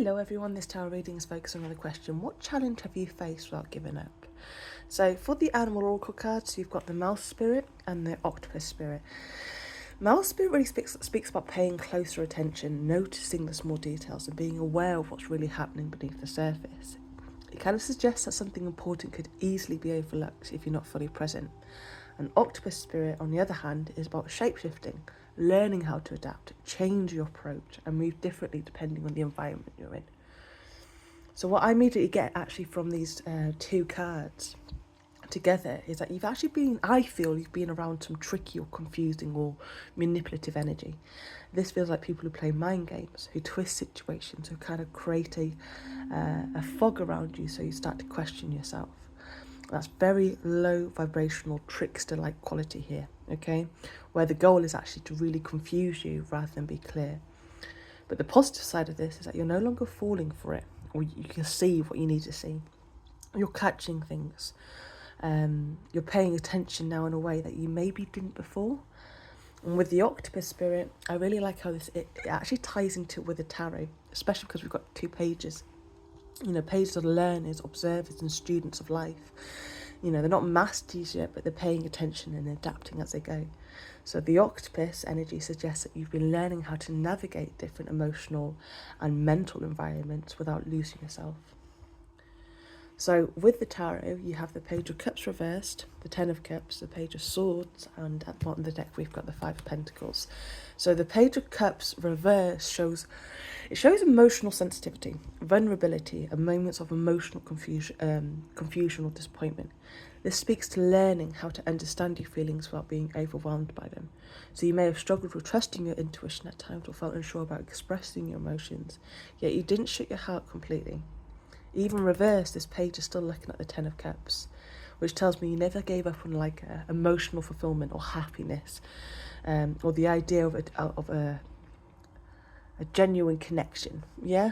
Hello everyone, this tarot reading is focusing on the question, what challenge have you faced without giving up? So for the animal oracle cards, you've got the mouse spirit and the octopus spirit. Mouse spirit really speaks about paying closer attention, noticing the small details and being aware of what's really happening beneath the surface. It kind of suggests that something important could easily be overlooked if you're not fully present. And octopus spirit, on the other hand, is about shapeshifting, learning how to adapt, change your approach and move differently depending on the environment you're in. So what I immediately get actually from these two cards together is that I feel you've been around some tricky or confusing or manipulative energy. This feels like people who play mind games, who twist situations, who kind of create a fog around you so you start to question yourself. That's very low vibrational trickster-like quality here, okay? Where the goal is actually to really confuse you rather than be clear. But the positive side of this is that you're no longer falling for it, or you can see what you need to see. You're catching things. You're paying attention now in a way that you maybe didn't before. And with the octopus spirit, I really like how it actually ties into with the tarot, especially because we've got two pages. You know, pages of learners, observers and students of life. You know, they're not masters yet, but they're paying attention and adapting as they go. So the octopus energy suggests that you've been learning how to navigate different emotional and mental environments without losing yourself. So with the tarot, you have the Page of Cups reversed, the Ten of Cups, the Page of Swords, and at the bottom of the deck we've got the Five of Pentacles. So the Page of Cups reversed shows emotional sensitivity, vulnerability, and moments of emotional confusion or disappointment. This speaks to learning how to understand your feelings without being overwhelmed by them. So you may have struggled with trusting your intuition at times or felt unsure about expressing your emotions, yet you didn't shut your heart completely. Even reversed, this page is still looking at the Ten of Cups, which tells me you never gave up on emotional fulfillment or happiness, or the idea of a genuine connection. Yeah,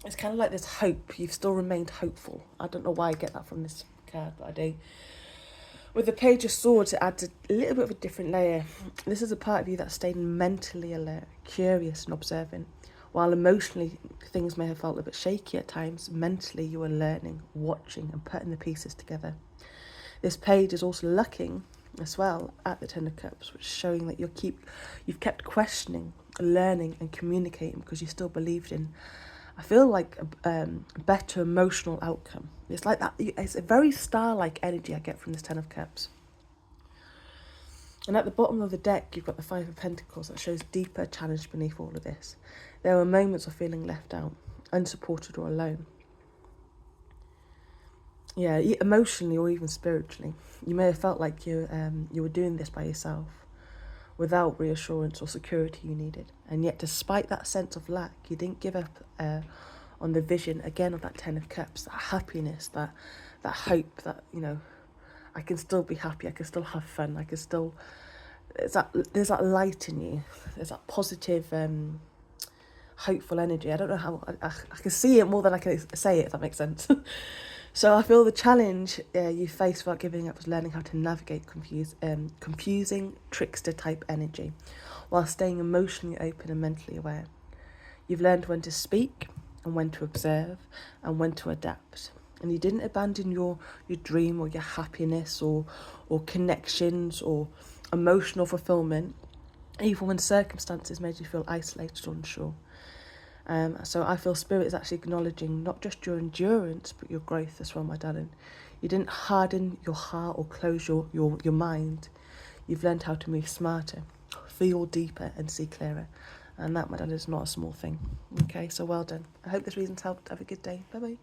it's kind of like this hope. You've still remained hopeful. I don't know why I get that from this card, but I do. With the Page of Swords, it adds a little bit of a different layer. This is a part of you that stayed mentally alert, curious and observant. While emotionally things may have felt a bit shaky at times, mentally you were learning, watching and putting the pieces together. This page is also looking as well at the Ten of Cups, which is showing that you've kept questioning, learning and communicating because you still believed in, I feel like, a better emotional outcome. It's like that. It's a very star-like energy I get from this Ten of Cups. And at the bottom of the deck, you've got the Five of Pentacles that shows deeper challenge beneath all of this. There were moments of feeling left out, unsupported or alone. Yeah, emotionally or even spiritually. You may have felt like you were doing this by yourself, without reassurance or security you needed. And yet, despite that sense of lack, you didn't give up on the vision, again, of that Ten of Cups, that happiness, that hope that, you know, I can still be happy, I can still have fun, I can still... There's that light in you. There's that positive, hopeful energy. I don't know how... I can see it more than I can say it, if that makes sense. So I feel the challenge you face without giving up was learning how to navigate confusing, trickster-type energy while staying emotionally open and mentally aware. You've learned when to speak and when to observe and when to adapt. And you didn't abandon your dream or your happiness or connections or emotional fulfillment, even when circumstances made you feel isolated or unsure. So I feel Spirit is actually acknowledging not just your endurance, but your growth as well, my darling. You didn't harden your heart or close your mind. You've learned how to move smarter, feel deeper and see clearer. And that, my darling, is not a small thing. Okay, so well done. I hope this reason's helped. Have a good day. Bye-bye.